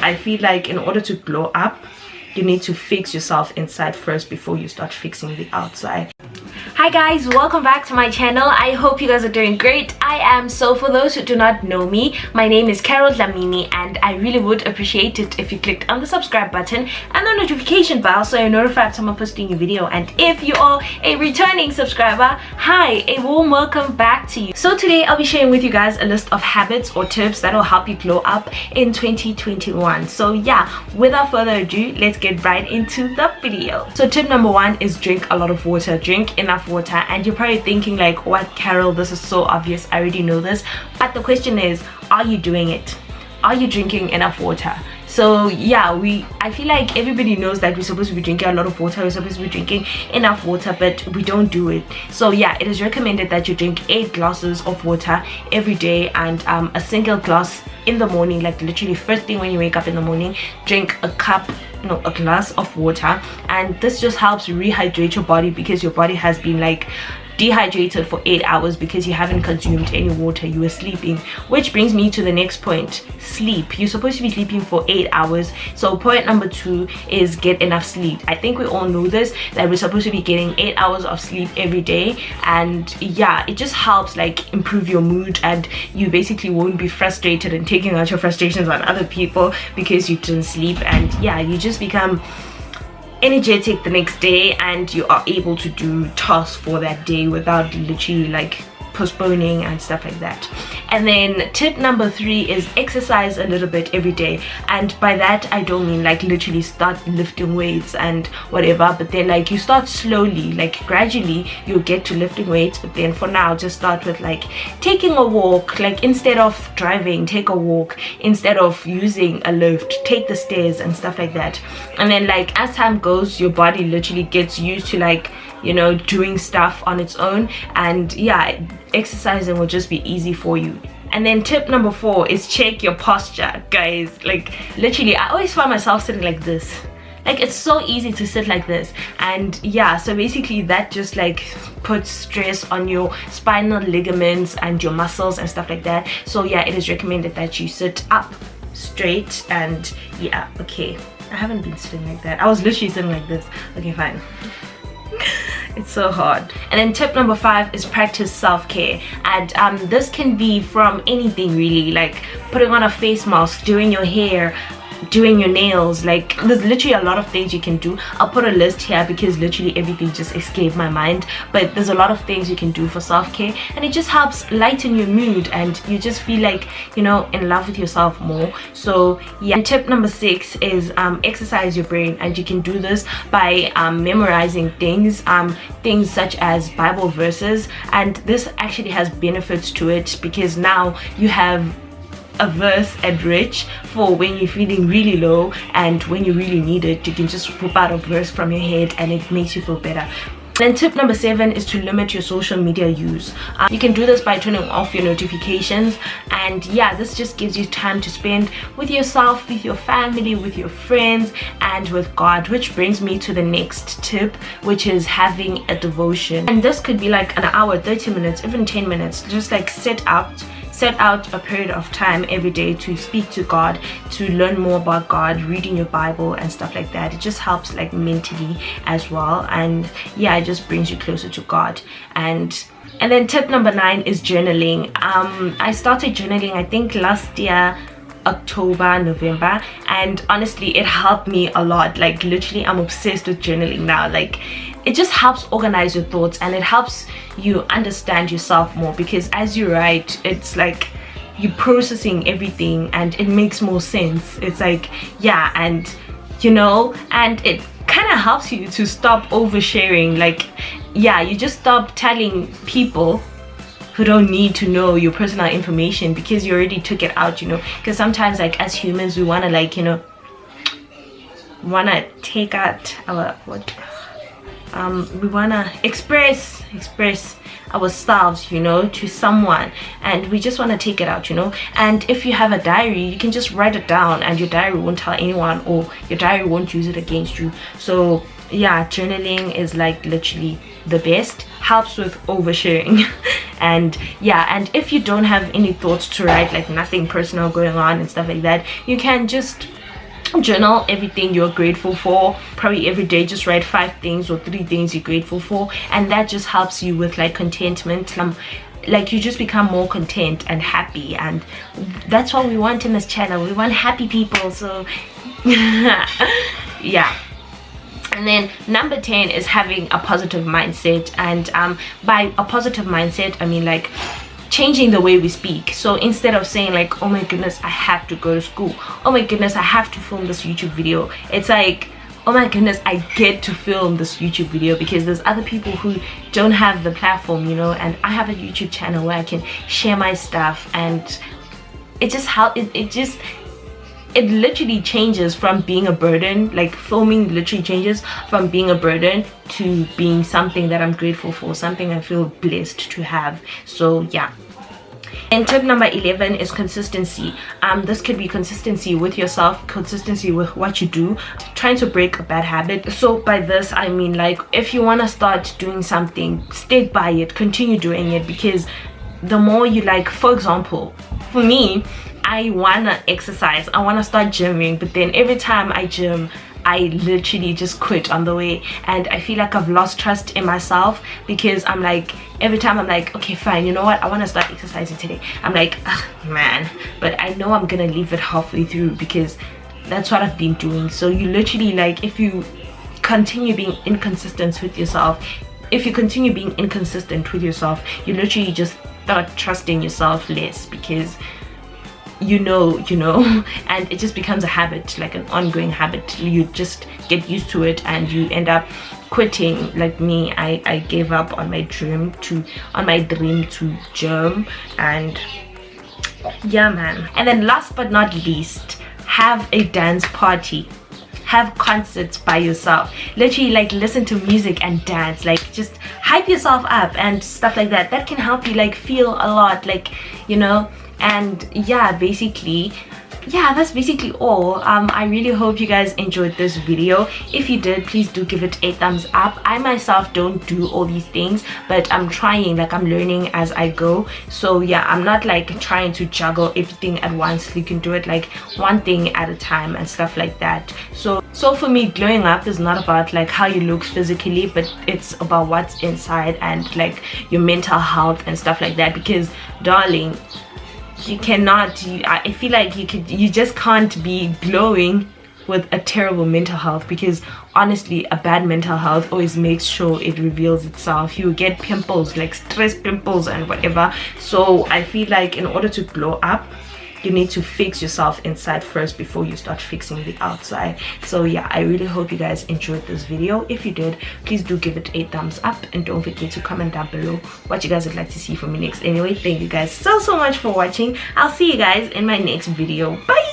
I feel like in order to glow up, you need to fix yourself inside first before you start fixing the outside. Hi guys, welcome back to my channel. I hope you guys are doing great. So for those who do not know me, my name is Carol Dlamini, and I really would appreciate it if you clicked on the subscribe button and the notification bell so you're notified when I'm posting a video. And if you are a returning subscriber, hi, a warm welcome back to you. So today I'll be sharing with you guys a list of habits or tips that will help you glow up in 2021. So yeah, without further ado, let's get right into the video. So tip number 1 is drink a lot of water. Drink enough water. And you're probably thinking like, what, Carol, this is so obvious, I already know this. But the question is, are you doing it? Are you drinking enough water? So yeah, I feel like everybody knows that we're supposed to be drinking a lot of water, we're supposed to be drinking enough water, but we don't do it. So yeah, it is recommended that you drink 8 glasses of water every day, and a single glass in the morning, like literally first thing when you wake up in the morning, drink a glass of water. And this just helps rehydrate your body, because your body has been like dehydrated for 8 hours because you haven't consumed any water, you were sleeping. Which brings me to the next point, sleep. You're supposed to be sleeping for 8 hours. So point number 2 is get enough sleep. I think we all know this, that we're supposed to be getting 8 hours of sleep every day. And yeah, it just helps like improve your mood, and you basically won't be frustrated and taking out your frustrations on other people because you didn't sleep. And yeah, you just become energetic the next day, and you are able to do tasks for that day without literally like postponing and stuff like that. And then tip number 3 is exercise a little bit every day. And by that I don't mean like literally start lifting weights and whatever, but then like you start slowly, like gradually you'll get to lifting weights. But then for now, just start with like taking a walk. Like instead of driving, take a walk. Instead of using a lift, take the stairs and stuff like that. And then like as time goes, your body literally gets used to like, you know, doing stuff on its own. And yeah, exercising will just be easy for you. And then tip number 4 is check your posture, guys. Like literally I always find myself sitting like this. Like it's so easy to sit like this. And yeah, so basically that just like puts stress on your spinal ligaments and your muscles and stuff like that. So yeah, it is recommended that you sit up straight. And yeah, okay, I haven't been sitting like that. I was literally sitting like this. Okay, fine. It's so hard. And then tip number 5 is practice self-care. And this can be from anything really, like putting on a face mask, doing your hair, doing your nails. Like there's literally a lot of things you can do. I'll put a list here because literally everything just escaped my mind, but there's a lot of things you can do for self-care, and it just helps lighten your mood, and you just feel like, you know, in love with yourself more. So yeah. And tip number 6 is exercise your brain, and you can do this by memorizing things such as Bible verses. And this actually has benefits to it, because now you have a verse and rich for when you're feeling really low, and when you really need it, you can just whip out a verse from your head and it makes you feel better. Then tip number 7 is to limit your social media use. You can do this by turning off your notifications, and yeah, this just gives you time to spend with yourself, with your family, with your friends, and with God. Which brings me to the next tip, which is having a devotion. And this could be like an hour, 30 minutes, even 10 minutes. Just like set out a period of time every day to speak to God, to learn more about God, reading your Bible and stuff like that. It just helps like mentally as well, and yeah, it just brings you closer to God. And then tip number 9 is journaling. I started journaling I think last year, October, November, and honestly it helped me a lot. Like literally I'm obsessed with journaling now. Like it just helps organize your thoughts, and it helps you understand yourself more, because as you write, it's like you're processing everything and it makes more sense. It's like, yeah, and you know, and it kind of helps you to stop oversharing. Like yeah, you just stop telling people who don't need to know your personal information because you already took it out, you know. Because sometimes like as humans we want to like, you know, want to take out our we want to express ourselves, you know, to someone, and we just want to take it out, you know. And if you have a diary, you can just write it down, and your diary won't tell anyone, or your diary won't use it against you. So yeah, journaling is like literally the best, helps with oversharing. And yeah, and if you don't have any thoughts to write, like nothing personal going on and stuff like that, you can just journal everything you're grateful for. Probably every day just write 5 things or 3 things you're grateful for, and that just helps you with like contentment. Like you just become more content and happy, and that's what we want in this channel. We want happy people. So yeah. And then number 10 is having a positive mindset, and by a positive mindset I mean like changing the way we speak. So instead of saying like, oh my goodness, I have to go to school, oh my goodness, I have to film this YouTube video, it's like, oh my goodness, I get to film this YouTube video because there's other people who don't have the platform, you know, and I have a YouTube channel where I can share my stuff. And it just it literally changes from being a burden. Like filming literally changes from being a burden to being something that I'm grateful for, something I feel blessed to have. So yeah. And tip number 11 is consistency. This could be consistency with yourself, consistency with what you do, trying to break a bad habit. So by this I mean like, if you want to start doing something, stick by it, continue doing it, because the more you like, for example, for me, I wanna exercise, I wanna start gymming, but then every time I gym I literally just quit on the way, and I feel like I've lost trust in myself, because I'm like, every time I'm like, okay fine, you know what, I want to start exercising today, I'm like, ugh, man, but I know I'm gonna leave it halfway through because that's what I've been doing. So you literally like, if you continue being inconsistent with yourself, you literally just start trusting yourself less, because you know, and it just becomes a habit, like an ongoing habit. You just get used to it and you end up quitting. Like me, I gave up on my dream to gym, and yeah man. And then last but not least, have a dance party, have concerts by yourself, literally like listen to music and dance, like just hype yourself up and stuff like that. That can help you like feel a lot, like, you know. And yeah, basically, yeah, that's basically all. I really hope you guys enjoyed this video. If you did, please do give it a thumbs up. I myself don't do all these things, but I'm trying, like I'm learning as I go. So yeah, I'm not like trying to juggle everything at once. You can do it like one thing at a time and stuff like that. So for me, glowing up is not about like how you look physically, but it's about what's inside and like your mental health and stuff like that. Because darling, you cannot, I feel like you just can't be glowing with a terrible mental health, because honestly a bad mental health always makes sure it reveals itself. You get pimples, like stress pimples and whatever. So I feel like in order to glow up, you need to fix yourself inside first before you start fixing the outside. So yeah, I really hope you guys enjoyed this video. If you did, please do give it a thumbs up, and don't forget to comment down below what you guys would like to see from me next. Anyway, thank you guys so much for watching. I'll see you guys in my next video. Bye.